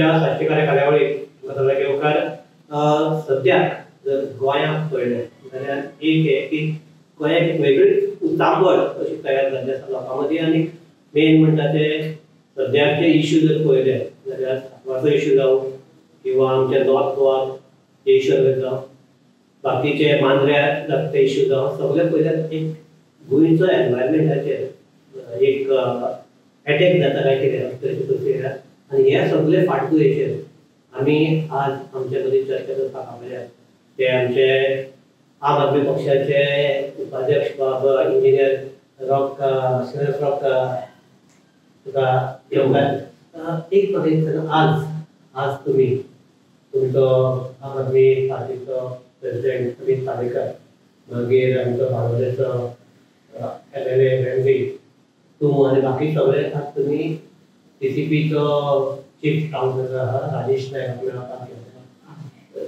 आजच्या साहित्य कार्यावळीक सगळ्यांक येवकार. सद्याक जर गोंयांत पळयलें जाल्यार एक हे की गोंयाक एक वेगळीच उचांबळ अशी तयार जाल्ली आसा लोकां मदीं. आनी मेन म्हणटा ते सद्याचे इश्यू जर पळयले जाल्यार साकवारचो इश्यू जावं किंवा आमच्या नॉर्थ गोवाचे इश्यू जावं बाकीचे मांद्र्या लागते इश्यू जावं सगळे पळयल्यार एक गोंयचो एनवायरमेंटाचेर एक अटॅक जाता काय कितें. आनी हे सगळे फाटभुंयेचेर आमी आज आमचे मदीं चर्चा करपाक आपल्याक ते आमचे आम आदमी पक्षाचे उपाध्यक्ष बाबा इंजिनियर श्रीनिवास तुका येवकार. एक आज आज तुमचो आम आदमी पार्टीचो प्रेसिडेंट अमित पालेकर मागीर आमचो बार्देसचो MLA वेंगरी तूं आनी बाकी सगळे आज तुमी TCPचो चीफ काउन्सिलर आहा राजेश नायक मेळपाक येता.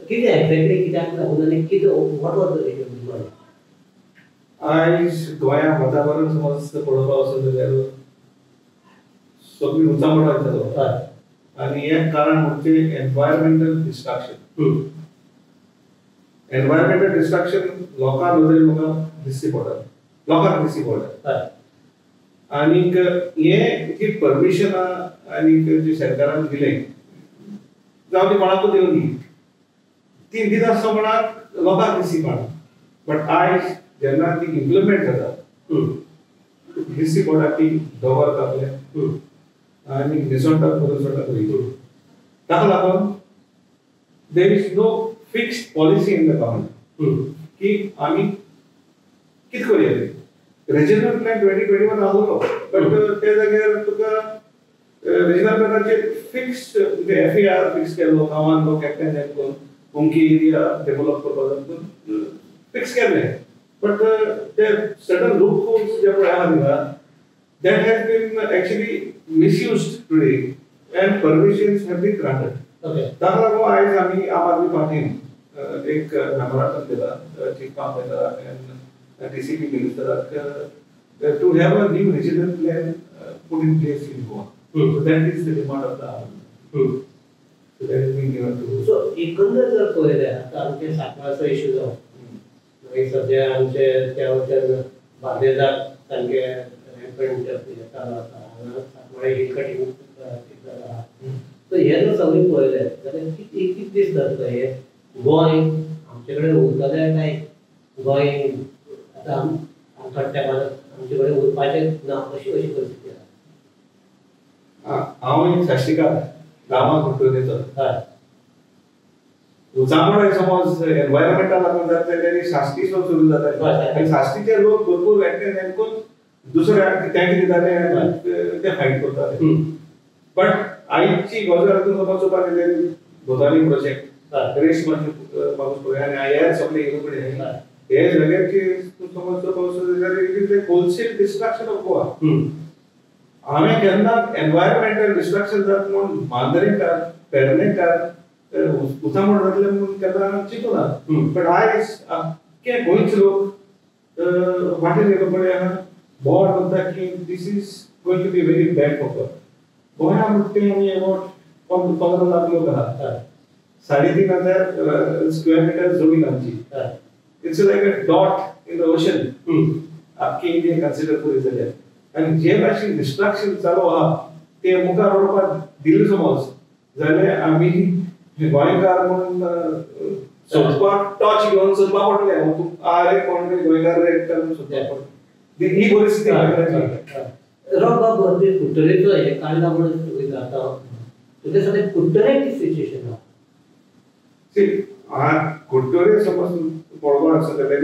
कितें एक्झॅक्टली कित्याक लागून आनी कितें वॉट वॉज द रीजन? आयज गोंयांत वातावरण समज पळोवपाक वचत जाल्यार सगळी उचांबळ जाता आनी एक कारण म्हणजे एनवायरमेंटल डिस्ट्रक्शन. एनवायरमेंटल डिस्ट्रक्शन लोकांक दिसची पडटा. आनीक हे जी परमिशनां आनीक जी सरकारान दिलें जावं ती कोणाकूय दिवं दी ती दीत आसता म्हणाक लोकांक दिसची पडना. बट आयज जेन्ना ती इम्प्लिमेंट जाता दिसची पडटा ती दवरता आपल्या आनी निसोडटा. ताका लागून there is no fixed policy in the government की आमी कितें करया. रिजनल प्लॅन 2021 आसलो बट त्या जाग्यार तुका रिजनल प्लॅनाचेर फिक्स म्हणजे FAR फिक्स केल्लो गांवांत लोक एकठांय जाय करून अमकी एरिया डेव्हलप करपाक जाय फिक्स केल्ले. बट ते सडन लूप होल्स जे पळय आहा थिंगा that has been actually misused today and permissions have been granted. ताका लागून आयज आमी आम आदमी पार्टीन एक मेमोरंडम दिला चीफ काउन्सिलराक and TCP मिनिस्टराक to have a new regional plan put in place in Goa. So that is the demand of the hour. So that is being given to. So एकंदर जर पळयलें आतां आमचे साकवारचो इश्यू जावं मागीर सद्या आमचे त्या वटेन बार्देजाक सामके चालू आसा हांगा हिल कटींग जाला. सो हे जर सगळें पळयलें जाल्यार कितें दिसता हे गोंय आमचे कडेन उरतलें काय गोंय आतां आमच्या तेंपार आमचे कडेन उरपाचें ना अशी परिस्थिती आसा. हांव एक साश्टीकार गांवांत कुट्टोरेचो. उचांबळ समज एनवायरमेंटाक लागून जाता जाल्यार साश्टीचो सुरू जाता आनी साश्टीचे लोक भरपूर एकठांय जावन करून दुसऱ्या तेंक दिताले ते फायट करताले. बट आयची गजाल समज चोवपाक गेल्यार गोदावरी प्रोजेक्ट रेश मागूस पळय आनी हे सगळे येवकडे हे जाग्याची समज चोवपाक जाल्यार it is like wholesale destruction of Goa. हांवें केन्ना एनवायरमेंटल डिस्ट्रक्शन जाता म्हूण मांद्रेकार पेडणेकार उचांबळ जातले म्हूण केन्ना चिंतूना. बट आयज आख्खे गोंयचे लोक वाटेर येयलो पळय आहा बोर्ड म्हणटा की this is going to be very bad for Goa. Goem म्हणटा आमी अबाउट 15 लाख लोक आहा 3,500 स्क्वेअर मिटर जमीन आमची. It's like a dot in the ocean आख्खी इंडिया कन्सिडर करी जाल्यार. आनी जे भाशेन डिस्ट्रक्शन चालू आहा ते मुखार व्हरपाक दिलें समज जाल्यार आमी गोंयकार म्हणून सोदपाक टॉच घेवन सोदपाक पडटलें. आरे कोण रे गोंयकार रे सोदपाक पडटलें. ही परिस्थिती कुट्टरेचो हे काडला म्हणून जाता तुगे सगळें कुट्टरेची सिच्युएशन आहा. कुट्टोरे समज पळोवपाक आसा जाल्यार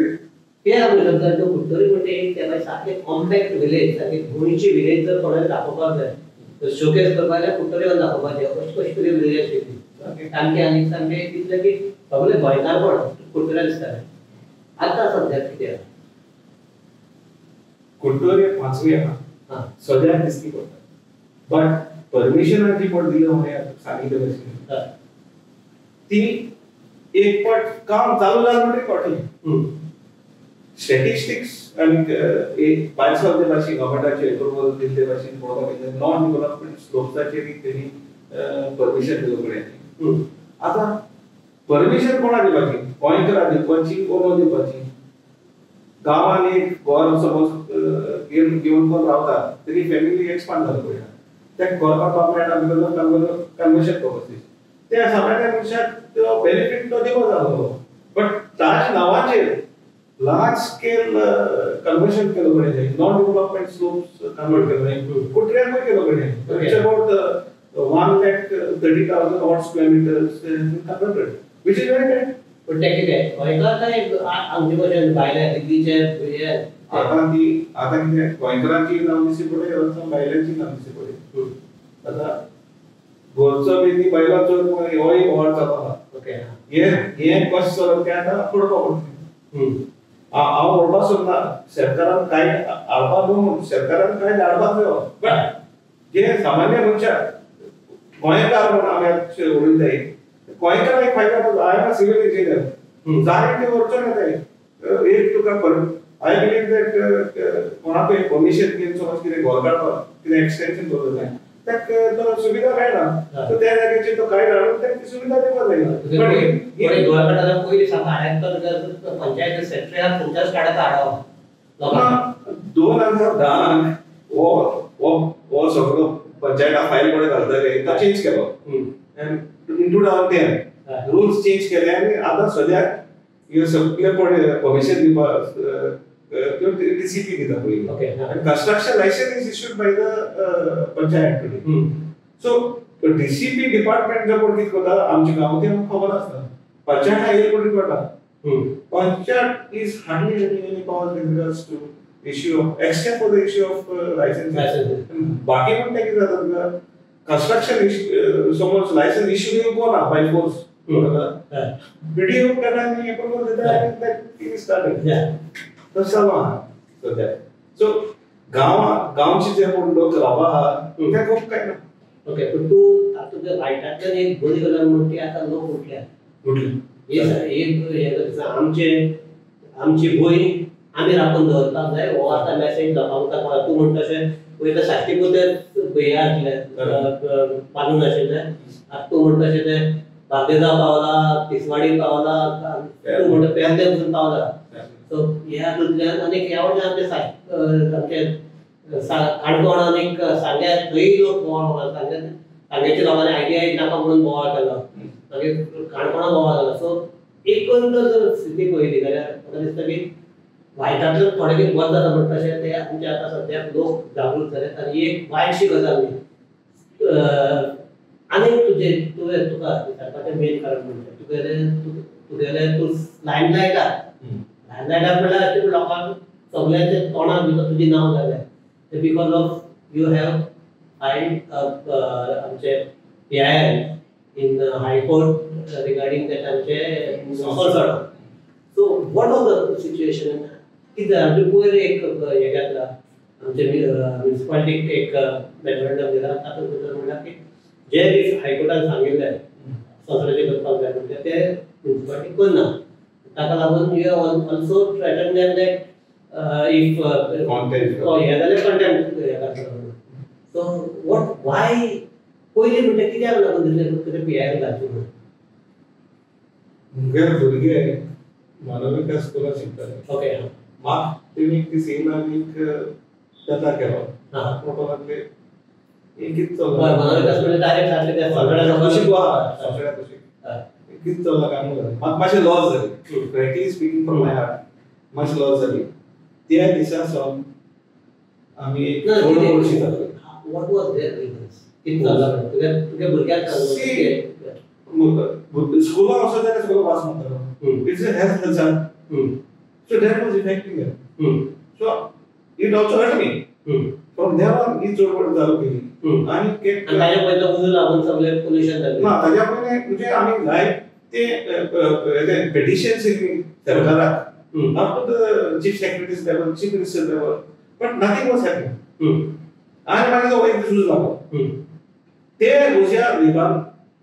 ते आमी करता तो कुट्टोरे म्हणजे एक त्या सारकें कॉम्पॅक्ट विलेज सारकी गोंयची विलेज जर कोणाक दाखोवपाक जाय तर शोकेस करपाक जाल्यार कुट्टोरे दाखोवपाचें अशी तरी विलेज आशिल्ली सामकें. आनी सामकें दिसलें की सगळे गोंयकार पण कुट्टोरे दिसताले. आतां सद्याक कितें आसा कुट्टोरे 5वी आहा सद्याक दिसती पडटा. बट परमिशनां जी पड दिली हांवें सांगिल्ले भशेन ती एक पट काम चालू जालें म्हणटरी कळटलें. स्टॅटिस्टिक्स आनी एक भाशेन गव्हर्नमेंटाचे अप्रुवल दिल्ले भाशेन पळोवपाक गेल्यार नॉन डेव्हलपमेंट स्लोप्साचेर तेणी परमिशन दिलो कडेन. आतां परमिशन कोणा दिवपाची? गोंयकारा दिवपाची कोण दिवपाची? गांवान एक घर सपोज घेवन कोण रावता तरी फॅमिली एक्सपांड जाता पळय त्या घर करपाक मेळटा बिकॉज कन्वर्शन पर्पसीस त्या सामान्य मनशाक तो बेनिफीट तो दिवप जालो. बट ताच्या नांवाचेर लार्ज स्केल कन्वर्शन केलो कडेन नॉन डेव्हलपमेंट स्लोप्स कन्वर्ट केलो कुट्र्यांकूय केलो कडेन it's about 1,30,000 odd square meters converted, which is very bad. पण ते कितें गोंयकार काय आमचे भशेन भायल्या दिल्लीचे आता कितें गोंयकारांची नांव दिसची पडले भायल्यांची नांव दिसची पडले. आता गोरचो बी ती बायला चड होय व्हड जाता. ओके हे कशें चलप तें आतां पळोवपाक पडटा. हांव म्हणपाक सोदना सरकारान कांय हाडपाक न्हू सरकारान कांय हाडपाक जायो बट जे सामान्य मनशाक गोंयकार म्हणून आमी उलयताय गोंयकार एक फायदा I am a civil engineer जाय ते वरचो येताय एक तुका आय बिलीव दॅट कोणाकूय परमिशन घेवन समज कितें घर काडपाक कितें एक्सटेंशन करतलो जाय ताका तो सुविधा मेळना सो त्या जाग्याचेर तो कांय हाडून ताका ती सुविधा दिवपाक जाय. गोंयकारांना पयलीं सांगता हाडप पंचायत सेक्रेटरीक तुमच्याच काडात हाडप 2010 हो सगळो पंचायत फायल कडे घालतले तो चेंज केलो इन 2010 रूल्स चेंज केले आनी आतां सद्याक ह्यो सगळे पळय परमिशन दिवपाक DCP दिता पयलीं आनी construction licence is issued by the panchayat. So DCP department जो कोण कितें करता आमच्या गांवांत आमकां खबर आसता पंचायत येयले कोण करता panchayat is hardly any power with regards to issue of except for the issue of licenses. बाकी पण किती जातात कंस्ट्रक्शन समोर लायसन्स इश्यू घेऊन कोण बाय फोर्स व्हिडिओ करणार हे पण बोलत दॅट स्टार्टेड तसं सध्या. सो गांवचे जे कोण लोक रावता ते खूप काय ना. ओके पण तू तुझ्या वायटातल्यान एक बरी गजाल म्हणटी आता लोक उठल्या आमची भूंय आमी राखून दवरपाक जाय हो आतां मॅसेज लोकांक तूं म्हणटा तशें पयलीं साश्टी पुतेर भुंये आसले बांदून आशिल्ले आतां तूं म्हणटा तशें ते बार्देजांव पावला तिसवाडी पावला तूं म्हणटा पेरने पसून पावला. सो हे हातूंतल्यान आनीक ह्या वटेन काणकोण आनीक सांग्या थंय लोक बोवाळ सांग्याच्या लोकांनी ITI नाका म्हणून बोवाळ केलो मागीर काणकोणा बोवाळ जालो. सो एकंदर जर स्थिती पळयली जाल्यार म्हाका दिसता की वायटांतल्यान थोडे कितें बंद जाता म्हणटा तशें ते आमचे आतां सद्याक लोक जागृत जाल्यात आनी एक वायटशी गजाल न्ही. आनीक तुवें तुका विचारपाचें मेन कारण म्हणजे तुगेले तूं लायन लायता म्हणल्यार लोकांक सगळ्यांचे तोंडाक भितर तुजें नांव जालें ते because of you have filed आमचे PIL in high court regarding that आमचे so what was the situation कितें आमचे पयर एक हे घेतला आमचे म्युनिसिपालिटीक एक मेमोरंडम दिला तातूंत भितर म्हणला की जे दीस हायकोर्टान सांगिल्ले संसदेचें करपाक जाय म्हणजे ते म्युनिसिपालिटी करना ताका लागून you have also threaten them that if हे जाल्यार कंटेम्प्ट हे करता. सो वॉट वाय पयलीं म्हणजे कित्याक लागून दिसलें PIL घालची म्हणून मुगेर भुरगे मानविका स्कुलान शिकताले. ओके म्हाका तेणी ती सिग्नलीक बेकार केलो म्हाका लागले एक कितें चल्लां मानविका स्कुलान डायरेक्ट घातले ते सगळ्या कितें चल्लां काय म्हणून म्हाका मातशें लॉस जाली frankly speaking from my heart मातशें लॉस जाली. त्या दिसा सावन आमी एक वर्शी जातली. व्हॉट वाज देयर रिजन्स कितें चल्लां तुगे भुरग्याक स्कुलान वचत जाल्यार सगळो वास मारतालो it's a health concern. So that was affecting him. So it also hurt me. From there on, he Chorwad चालू केली आणि ताज्या पयलीं उजो लागून सगळे पोल्युशन जालें ना ताज्या पयलीं म्हणजे आमी जाय ते पेटिशन्स केली सरकाराक up to the chief secretary's level, chief minister's level, but nothing was happening. आणि मागीर तो एक झूज लागलो ते उज्या विभागान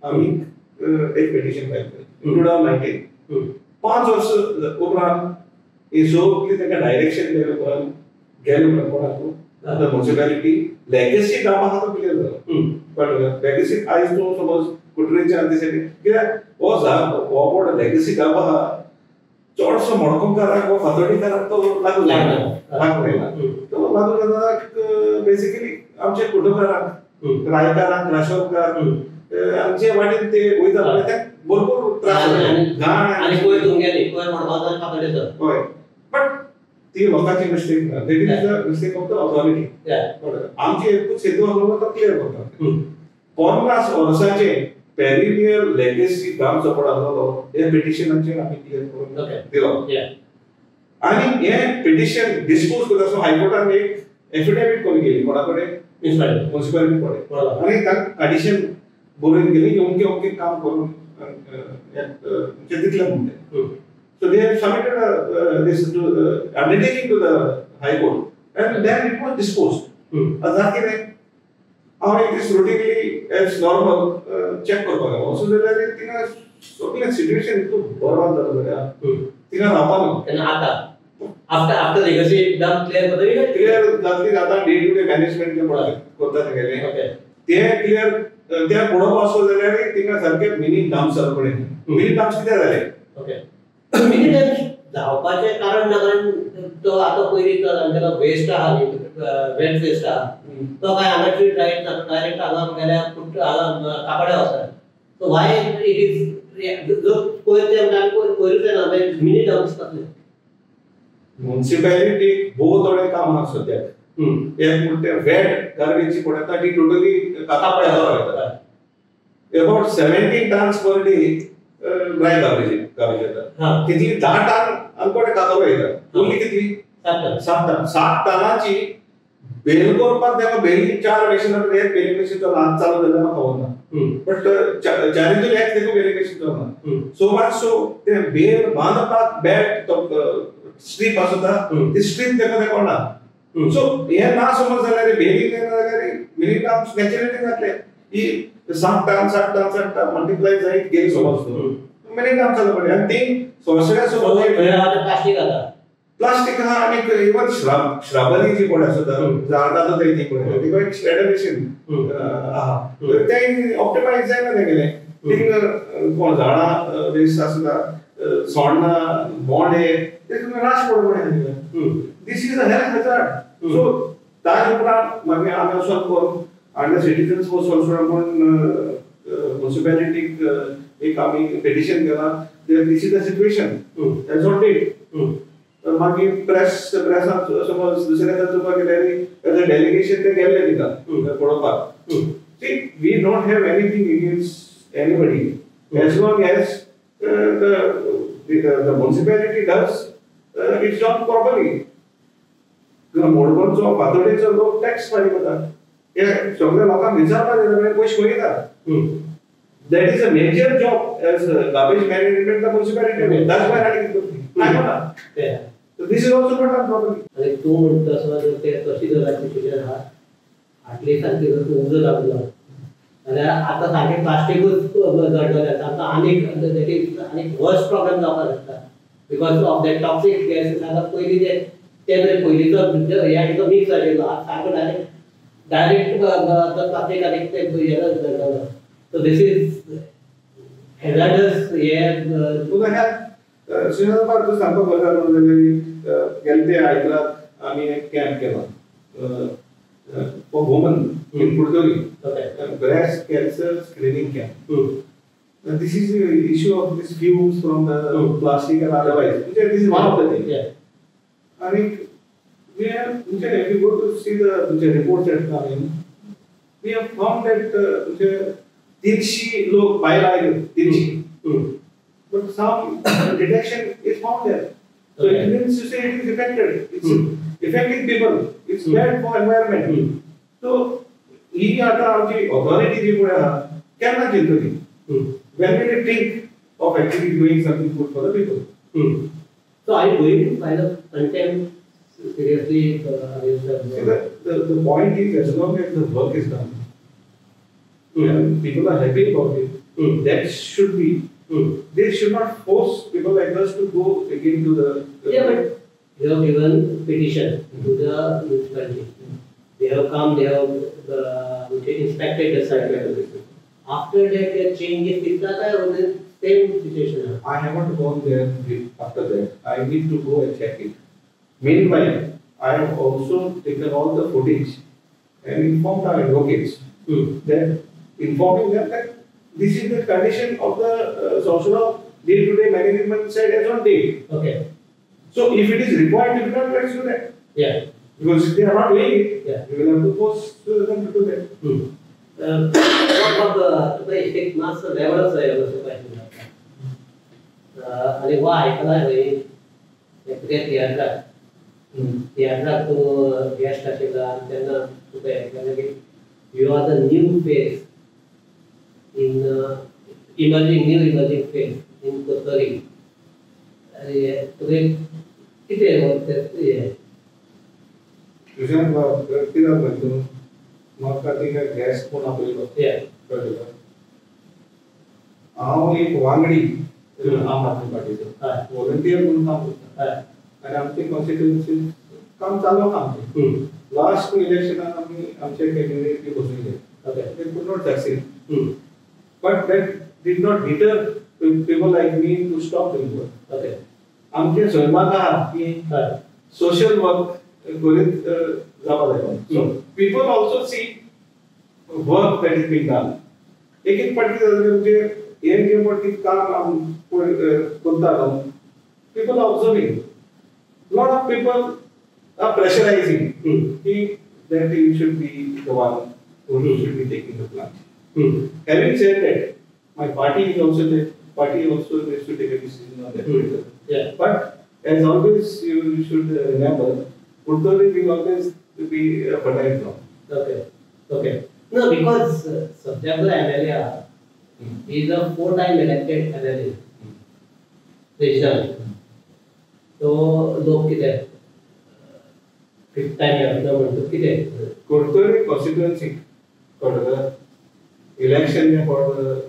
आमी एक पेटिशन फायल केली 2019 5 वर्ष उपरांत हे सगळी ताका डायरेक्शन दिले उपरांत गेले उपरांत कोणाक द म्युनिसिपालिटी लेगसी कामां आहा तो क्लियर जालो. कळ्ळें लेगसी आयज तूं सपोज कुट्रेच्या दिसांनी कित्याक हो बोर्ड लेगसी घालप आहा चडसो मडकमकाराक वा फातोडीकाराक तो लागू जायना तो लागू जाता बेसिकली आमचे कुटुंबकारांक रायकारांक राशोवकार आमचे वाटेन ते वयता पळय ते भरपूर त्रास घाण आनी पयर तुमगेली पयर मडगांव फातोडी हय बट ती लोकांची मिस्टेक ना देट is the mistake of the authority आमची एकूच हेतू आसलो तो क्लियर करता 50 वर्सांचे पेरिनियर लेगसी ग्राम सपोर्ट आसलो हे पिटिशनाचेर आमी क्लियर करून दिलो आनी हे पिटिशन डिस्पोज करता हायकोर्टान एक एफिडेविट करून गेली कोणा कडेन म्युनिसिपालिटी कडेन आनी ताका एडिशन बरोवन गेली की अमके काम करून दितले म्हणटे So they have submitted this undertaking to the High Court, and then it was disposed. Azakine, how it is routinely as normal check करपाक लागलो. So जाल्यार तिका सगळे situation तो बरोबर जालो जाल्यार तिका रावपाक तेन्ना आता after legacy dam clear करतली क्लियर जातली आता डे टू डे मॅनेजमेंट जे पळय करता तेगेले ते क्लियर त्या पुढे पासो जाल्यार तिका सारके मिनी डॅम्स जाले मिनी डॅम्स कितें जाले मिनी डॅम्स जावपाचें कारण ना कारण तो आतां पयलीं तांगेलो वेस्ट आहा वेट वेस्ट आहा तो काय हांगा ट्रीट रायट ना डायरेक्ट हांगा गेल्यार हांगा कापड्या वता सो वाय इट इज जो पयर ते पयरूच ना मिनी डॅम्स कसले म्युनिसिपॅलिटी बहुत थोडे काम आहा सद्याक एक म्हणटे वेट गार्बेजची पडटा ती टोटली कापड्या वता about 17 tons per day dry garbage येता कितली 10 टन अनकोडे कातलो येता ओन्ली कितली 7 टनाची बेल करपाक तेका बेली 4 मशीनार एक बेलिंग मशीन तो हात चालू जाल्यार म्हाका खबर बट चारीतून एक तेका बेलिंग मशीन चलना सो मच सो ते बेल बांदपाक बॅट तो स्ट्रीप आसता ती स्ट्रीप तेका कोणा सो हे ना समज जाल्यार बेलिंग जाल्यार मिनिट आम्स नॅचरली जातले ही 7 टन मल्टिप्लाय जायत गेली समज मिनिट आम्स जालो पडे आणि ती सोसऱ्या सोबत प्लास्टिक आता प्लास्टिक हा आणि इवन श्राबरी जी पडे आसता झाडाचो ते ती पडे ती एक श्रेडर मशीन आहा ते ऑप्टिमाइज जायना तेगेले ती कोण झाडा वेस्ट आसता सोण्ण बोंडे ते नाश पडो this is a health hazard so ताज उपरांत मागीर आमी असो करून and the citizens was also upon municipality एक आम्ही petition केला this is the situation that's what it मागीर press समज दुसऱ्या तुका गेल्यारी as a delegation ते गेले तिका पळोवपाक see we don't have anything against anybody as long as the municipality does its job properly मोडगोनचो फातोडेचो लोक टॅक्स फारीक हे सगळे लोकांक विचारपाक जाय पयशे वयता that is a major job as garbage management the municipality that's why I काय म्हणा so this is also not a problem आणि तू म्हणतो असं ते तशी जर सिच्युएशन हा आटली सारखी जर उजो लागलो जाल्यार आतां सारकें प्लास्टिकूच जडलेलें आसा आतां आनीक दॅट इज आनीक वर्स्ट प्रॉब्लेम जावपाक शकता because of that toxic gas आतां पयलीं ते पयलींचो हे आनी तो मिक्स जाल्लो सारको डायरेक्ट प्लास्टिक आनी ते जडलेलो सो दिस इज हॅजार्डस हे तुका ह्या श्रीनाथ पार्क सांगपाक गरज जाल्यार गेले ते आयकलात आमी एक कॅम्प केला for women in Kudchorem breast cancer screening camp this is issue of this fumes from the plastic and otherwise this is one of the thing and we have if you go to see the reports that come in we have found that Tirshi log bilateral Tirshi but some detection is found there so it means to say it is affected it's affecting people it's bad for environment so he ata amchi authority ji pura kenna chintali when we think of actually doing something good for the people so are you going to kind of contempt seriously the point is as long as the work is done and people are happy about it that should be they should not force people like us to go again to the but you have given petition to the municipality They have come, they have inspected the site. After that, there changes with that or the same situation. I haven't gone there after that. I need to go and check it. Meanwhile, I have also taken all the footage and informed our advocates that informing them that this is the condition of the social day-to-day management side as on date. Okay. So if it is required to be done, let's do that. Yeah. Because if they are not doing it, Yeah. we will have to force them to do that. What about the effect mass levels आणि why ऐकला आहे यात्रा तो guest आशिल्ला तेन्ना तुका ऐकलें की you are the new face in emerging face in Kottari. आणि तुका कितें Tuition कितें म्हणतो म्हाका तिका गॅस कोण आपयलो कळ्ळें हांव एक वांगडी आम आदमी पार्टीचो व्हॉलंटियर म्हणून काम करता आनी आमचे कॉन्स्टिट्युएन्सीन काम चालू आहा आमचें लास्ट इलेक्शनान आमी आमचे कॅन्डिडेट बी बसयले they could not succeed but that did not deter people like me to stop doing work आमचे स्वयंपाक आहा की social work करीत जावपा जाय so people also see work that is being done एक पार्टी म्हणजे हे जे पार्टी काम करता people are observing lot of people are pressurizing that you should be the one who should be taking the plunge. Having said that, my party is also needs to take a decision on that. Yeah. But as always, you should remember, Kottari will always be a fertile ground. Okay. No, because Satyagara MLA is a 4-time elected MLA. Regional. So, लोक कितें 5th time येता म्हणटा कितें Kottari constituency election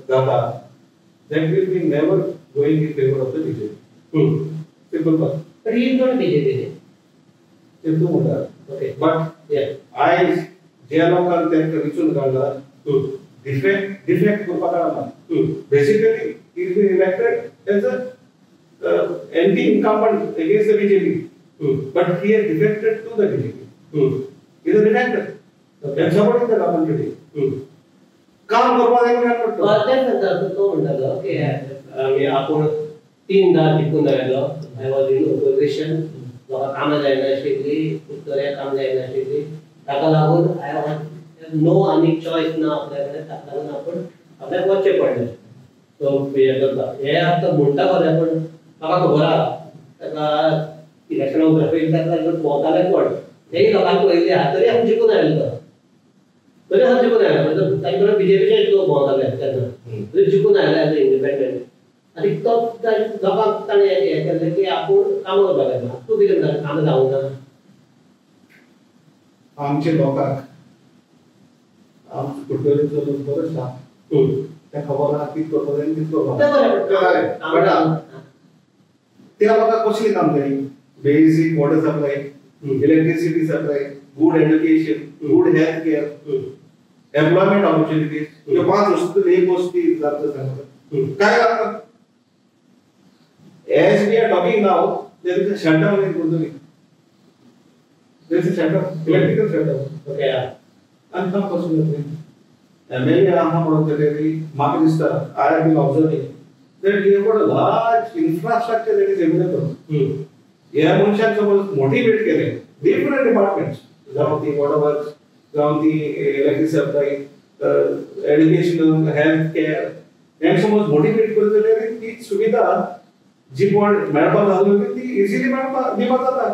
जाता that will be never going in favor of the BJP. Simple fact. But he is not BJP. ते तू म्हणटा. Okay. But आयज ज्या लोकांक तेंका विचून काडला डिफेक्ट करपाक लागला. Basically, he is being elected as a anti-incumbent against the BJP. But he has defected to the BJP. He is a defector. And supporting the government today. काम करपाक जाय काय करतो? तेच म्हणटा तो म्हणटालो की आमी आपूण 3दा जिखून आयलो आय वॉज इन ऑपोजिशन म्हाका कामां जायनाशिल्लीं उत्तऱ्याक काम जायनाशिल्लीं ताका लागून आय वॉज नो आनी चॉयस ना आपल्या कडेन ताका लागून आपूण आपल्याक वचचें पडलें सो हे करता हे आतां म्हणटा खरें पूण म्हाका खबर आहा ताका इलेक्शना उपरांत ताका भोंवताले कोण तेय लोकांक पळयली आहा तरी आमी जिखून आयलो तरी हांव जिखून आयलो म्हणजे तांचे बीजेपीचे लोक भोंवताले तेन्ना तरी जिखून आयले एज इंडिपेंडंट आनी तो लोकांक ताणें हें केलें की आपूण कामां करपाक लागला तूं कितें म्हणटा कामां जावंक ना आमचे लोकांक आमचे कुटुंबाचो लोक बरो आसा तें खबर आहा कितें करपाक जाय कितें करपाक जाय त्या लोकांक कसली काम जाय basic water supply electricity supply good education, good health care, employment opportunities. ये 5 वस्तू एक गोष्टी जातं सांगतो. काय लागतं? As we are talking now, there is a shutdown in Kottari. There is a shutdown, electrical shutdown. Okay. And how possible is it? MLA आहा म्हणून तरी म्हाका दिसता I have been observing that we have got a large infrastructure that is available. ह्या मनशाक समज motivate केले different departments. जावं ती वॉटर वर्क्स जावं ती electric supply education health care हें समज मोटिवेट करत जाल्यार ती सुविधा जी कोण मेळपाक लागली ती इजिली मेळपाक दिवपाक जाता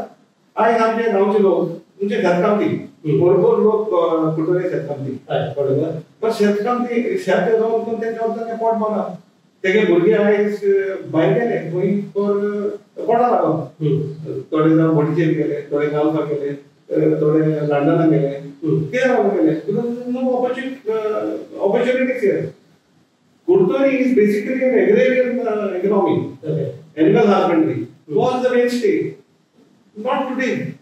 आयज आमचे गांवचे लोक म्हणजे शेतकामती भरपूर लोक कुटुंबे शेतकामती बरोबर पण शेतकामती शेत जावन पण तें जॉब जालें पोट मारना तेगे भुरगे आयज भायर गेले खंय पोटा लागून थोडे जावं बोटीचेर गेले थोडे गांवकार गेले थोडे लंडनाक गेले कित्याक लागून गेले because no opportunities here. Kottari is basically an agrarian economy. Animal husbandry was the mainstay. Not today.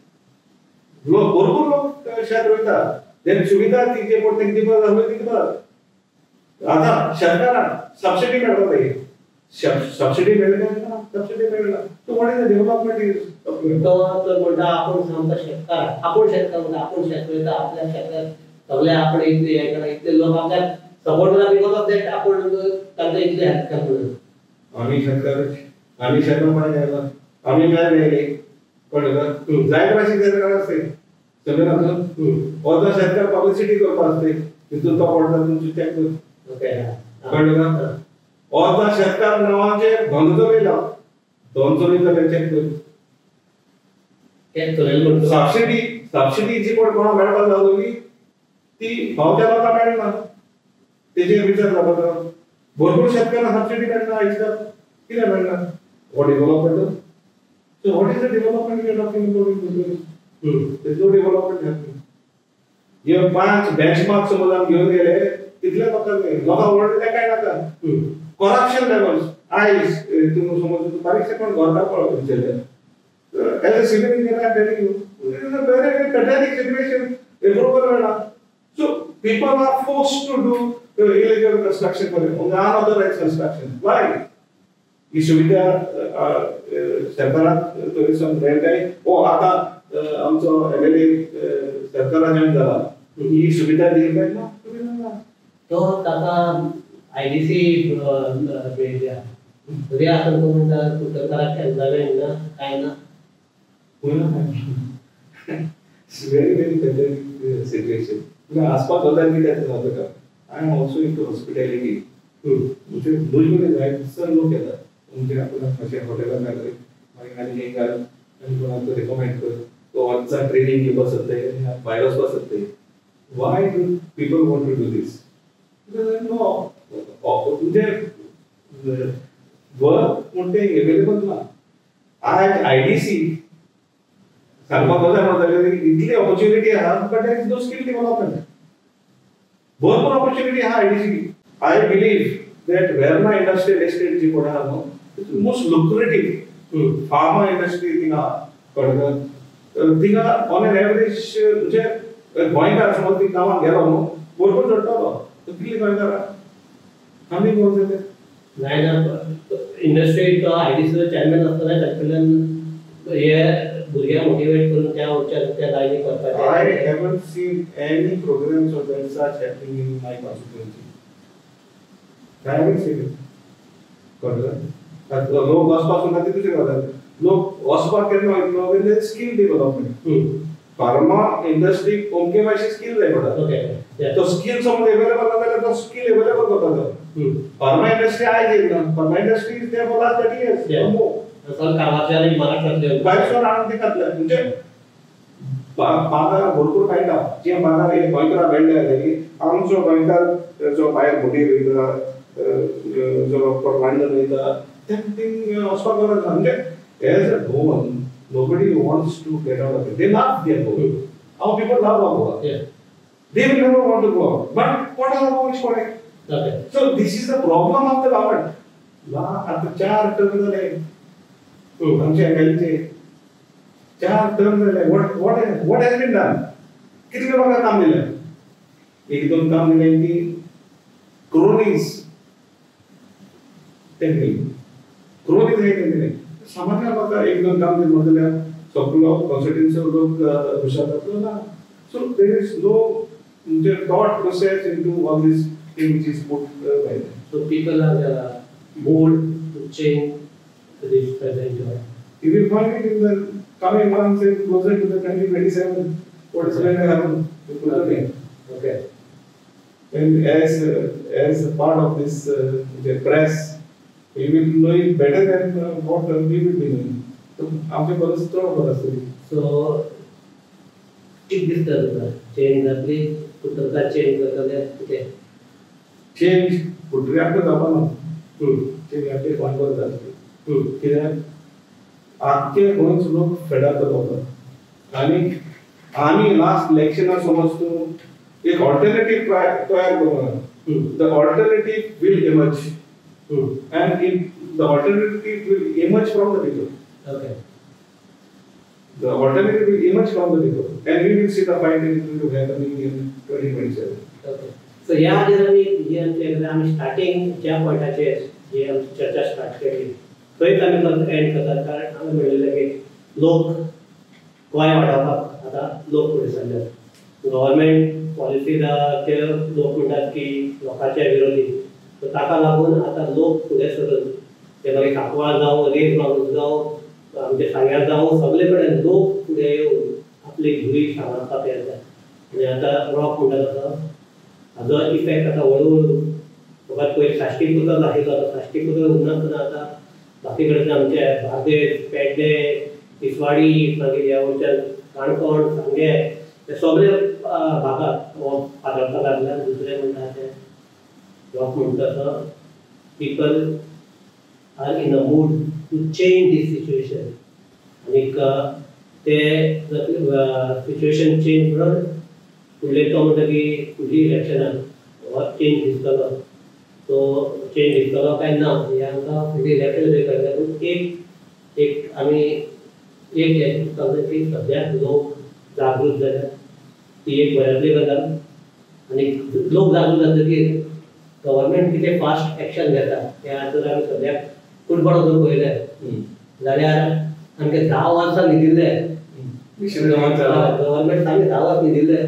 भरपूर लोक शेत रोयता ते सुविधा ती जे पडटा ती दिवपाक जाय ती दिवपाक आतां शेतकारांक सबसिडी मेळपाक जाय सबसिडी मेळना सबसिडी मेळना तो what is the development is तो म्हणटा आपण सामको शेतकार आपण शेतकार म्हणटा आपण शेत रोयता आपल्या शेतात सगळे आपण इतले हे करा इतले लोक आपल्याक सपोर्ट करा बिकॉज ऑफ दॅट आपण तांकां इतले हेल्प करता म्हणून आम्ही शेतकार पाहिजे आम्ही मेळ्ळे कळ्ळें का जाय भाशेन शेतकार आसता सगळें आतां ओदो शेतकार पब्लिसिटी करपाक आसता तितून तो पडटा तुमचे चॅक कर ओके कळ्ळें का ओदो शेतकार नांवाचे धंदो चलयला दोन चलयता चॅक कर तें चलयला म्हणटा सबसिडी जी कोण कोणाक मेळपाक लागली ती फावत्या लोकांक मेळना तेजेर विचार जावपाक भरपूर शेतकारांक सबसिडी मेळना आयजकाल कित्याक मेळना हो development so what is the development we are talking about there is no development happening हे 5 बेंचमार्क समज आमी घेवन गेले तितले लोकांक वळटा काय नाका करप्शन लेवल्स आयज तुम्ही समज बारीकशे कोण गोरकार पळोवप विचारले as a civil engineer I am telling you it is a very pathetic situation improve करना so people are forced to do illegal construction for unauthorized construction. Why? ही सुविधा सरकाराक थंयसून मेळटाय ओ आतां आमचो एमएलए सरकारान जॉइन जाला ही सुविधा दिली काय ना तो ताका आयडीसी मेळ्ळ्या तरी आतां तो म्हणटा कुटरकाराक हेल्प जालें ना काय ना व्हेरी व्हेरी पॅथेटिक सिच्युएशन आसपास होता कित्याक जाता का I am also into hospitality म्हणजे दोन जायसर लोक येतात म्हणजे आपण अशा हॉटेलात घालले मागीर आनी एक घाल आनी कोणाक रिकमेंड कर तो वचचा ट्रेनिंग घेवपाक सोदताय भायर वचपाक सोदताय why do people want to do this no म्हणजे वर्क म्हणते एवेलेबल ना आज आयडीसी सांगपाक जाय इतली ऑपॉर्च्युनिटी आहा but there is no skill development भरपूर ऑपॉर्च्युनिटी आहा IDC I believe that Verna industrial estate ji koda no it's most lucrative pharma industry tinga koda tinga on an average je goinga समज ती गावात गेलो no भरपूर जोडटालो तो कितली गोंयकारा आमी कोण जाते नाही ना इंडस्ट्री तो आयडीसी चेअरमॅन असताना त्याच्याकडून हे भुरग्यांक मोटिवेट करून त्या लायनी करपाचे I haven't seen any programs of that such happening in my constituency. I haven't seen it. कळलं लोक वचपासून खातीर दुसरे गजाल लोक वचपाक केन्ना वयतलो when skill development pharma industry ओमके मातशी स्कील जाय पडटा तो स्कील समज एवेलेबल ना जाल्यार तो स्कील एवेलेबल करपाचो फार्मा इंडस्ट्री आयज येयना pharma industry is there for last 30 years sir कामाच्या इमारत भायरसून हाडून ते खातले म्हणजे बाजार भरपूर मेळटा जे बाजार हे गोंयकारांक मेळटा आमचो गोंयकार जो भायर मोटी वयता जो प्रमाण वयता तें वचपाक गरज ना म्हणजे as a Goan nobody wants to get out of it. They love their home. Our people love our home. Yeah. They will never want to go out. But what are the Polish for it? Okay. So this is the problem of the government. आता 4 term झाले आमच्या एमएलचे 4 term झाले what has been done कितले लोकांना काम दिलं एक दोन काम दिले की क्रोनीज हे दिले सामान्य लोकांना एक दोन काम दिलं म्हटल्यार सगळो कन्सल्टन्सी लोक हुशार जातलो ना so there is no thought process into all this thing which is put by them. So people are bold to change this present job. You will find it in the coming months and closer to the 2027. What is going to happen? Okay. And as a part of this the press, you will know it better than what we will be knowing. So, आमचे बरेच थोडं असते. So, एक दिसतं change आपली कुठं change करता change कुठे आपलं जाता ना चेंज आपले कॉन्वर्ट असते कित्याक आख्खे गोंयचे लोक फेडात जातात आणि आम्ही लास्ट इलेक्शनाक समज तूं एक ऑल्टरनेटिव्ह तयार करूंक the alternative will emerge and the alternative will emerge from the people. Okay. the alternative will emerge from the people, and we will see the fight is going to happen in 2027. Okay. So ह्या आधी आम्ही starting ज्या पॉइंटाचेर जी आमची चर्चा start केली थंयच आमी end करतात, कारण आमी म्हणलेलें की लोक गोंय वाडोवपाक आतां लोक फुडें सरल्यात. गव्हर्मेंट पॉलिसीज ते लोक म्हणटात की लोकांच्या विरोधी, सो ताका लागून आतां लोक फुडें सरून ते मागीर सांकवाळ जावं, रेज मारून जावं, आमचे सांग्यार जावं, सगळे कडेन लोक फुडें येवन आपली घुरी सांबाळपाक येतात. आनी आतां रॉक म्हणटा तसो हाजो इफेक्ट आतां हळू फकत पयलीं साश्टी पुतळ दाखयलो, आतां साश्टी पुतळ उरनासतना आतां बाकी कडेन आमचे बार्देस, पेडणे, तिसवाडी, मागीर ह्या वयच्यान काणकोण, सांगे हे सगळे भागात हो पातळपाक लागला. दुसरें म्हणटा तें रॉक म्हणटा तसो people are in a mood to change this situation. आनीक ते सिच्युएशन चेंज म्हणून फुडले तो म्हणटा की फुडली इलेक्शनान हो चेंज दिसतलो. तो चेंज दिसतलो काय ना हें आमकां फुडली इलेक्शन कळटा. पूण एक आमी एक हें दिसता की सद्याक लोक जागृत जाल्यात, ती एक बऱ्यांतली गजाल. आनी लोक जागृत जातकीर गव्हर्मेंट कितें फास्ट एक्शन घेता तें जर आमी सद्याक फुटबॉल जर पळयलें जाल्यार आमगे 10 वर्सां न्हिदिल्ले गव्हर्मेंट सामकें 10 वर्स न्हिदिल्ले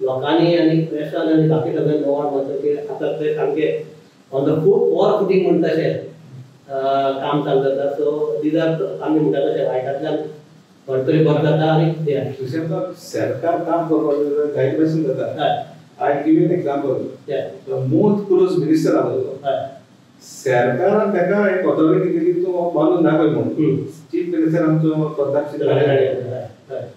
लोकांनी आनी प्रेसान आनी बाकी सगळे नोवाळ म्हणटकीर आतां ते सामकें ऑन द फुटींग म्हणटा तशें काम चालू जाता. सो दीज आर आमी म्हणटा तशें वायटांतल्यान खंय बरो जाता आनी सरकार काम करपाक जाय भशेन जाता. I give you an example. The most close minister आसलो सरकारान ताका एक ऑथॉरिटी दिली तो बांदून दाखय म्हणून. चीफ मिनिस्टर आमचो प्रताप सिंह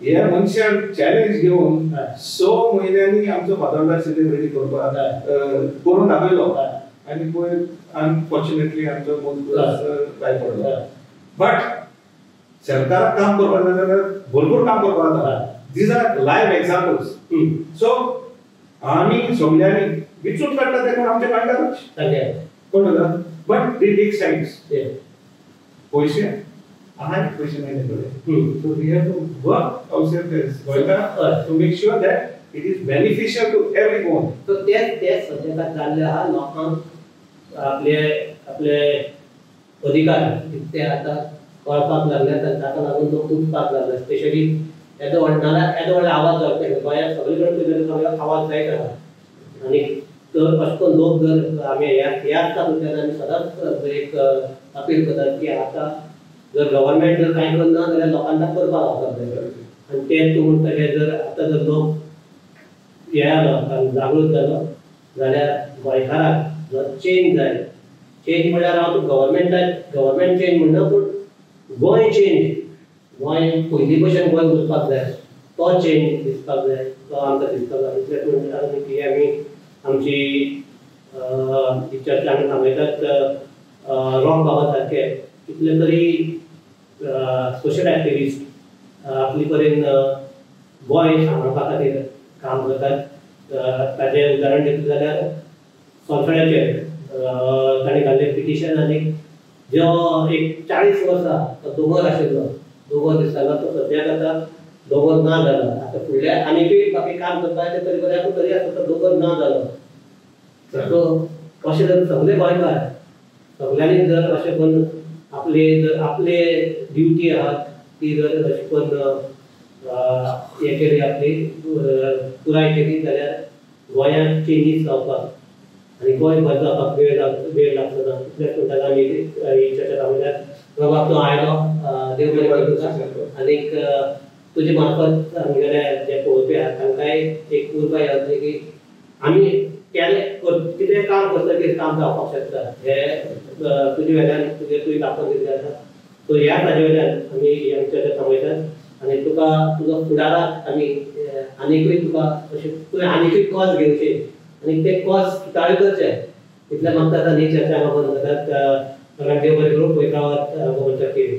ह्या मनशान चॅलेंज घेवन 6 म्हयन्यांनी आमचो फादरडा सेलिब्रेटी करपाक करून दाखयलो. आनी पळय अनफॉर्च्युनेटली आमचो काय पडलो. बट सरकाराक काम करपाक जाल्यार भरपूर काम करपाक जाता. These are live examples. So आमी सगळ्यांनी विचून काडटा तेका आमचे काडटा कोण जाता. But they take sides. पयशे आहाय पयशे मेळटले. So we have to work outside this गोंयकार to make sure that it is beneficial to everyone. So तेच सद्याक जाल्ले आहा लोकांक आपले अधिकार ते आतां कळपाक लागल्यात आनी ताका लागून लोक उठपाक लागले. स्पेशली येदो व्हडले आवाज जावचे गोंयांत सगळे कडेन तुजे आवाज जायत आहा. आनी तर अशें करून लोक जर आमी ह्याच तातूंतल्यान आमी सदांच एक अपील करतात की आतां जर गव्हर्मेंट जर कांय करना जाल्यार लोकांक करपाक लावपाक जाय. आनी तें तूं म्हणटलें जर आतां जर लोक हे जालो जागृत जालो जाल्यार गोंयकाराक जर चेंज जाय. चेंज म्हळ्यार हांव गव्हर्मेंट चेंज म्हणना पूण गोंय चेंज. गोंय पयलीं भशेन गोंय उरपाक जाय तो चेंज दिसपाक जाय तो आमकां दिसतलो. इतलेंच म्हणटा की आमी आमची चर्चा आमी थांबयतात. रॉक बाबा सारके कितले तरी सोशल एक्टिविस्ट आपली परेन गोंय सांबाळपा खातीर काम करतात. ताजें उदाहरण दितलें जाल्यार सोलसड्याचेर ताणें घाल्लें पिटिशन. आनी जो एक 40 वर्सां तो दोंगर आशिल्लो दोंगर दिसतालो तो सद्याक आतां दोंगर ना जाला. आतां फुडल्या आनीकूय बाकी काम करता ते तरी बऱ्याक तरी आतां तो दोंगर ना जालो. सो अशें जर सगळे गोंयकार सगळ्यांनी जर अशें करून आपले ड्युटी आहा ती जर अशें करून हे केली आपली पुराय केली जाल्यार गोंयांत चेंजीस जावपाक आनी गोंय बरें जावपाक वेळ लागचो ना. इतलेंच म्हणटात आमी ही चर्चा थांबयल्यार. बाबा तूं आयलो देव बरें करूं तुका. आनीक तुजे मार्फत आमगेले जे पळोवपी आहात तांकांय एक उर्बा येतली की आमी कितें काम करतकीर काम जावपाक शकता. हे तुजे वेल्यान तुवें दाखोवन दिल्लें आसा. सो ह्या ताजे वेल्यान आमी ही चर्चा थांबयतात आनी तुका तुजो फुडाराक आमी आनीकूय तुका अशें तुवें आनीकूय कॉज घेवचे आनी ते कॉज सुटाळे करचे इतलें मागतात. आनी चर्चा बंद जातात. देव बरें करूं. पळयता गोमंतक टीव्ही.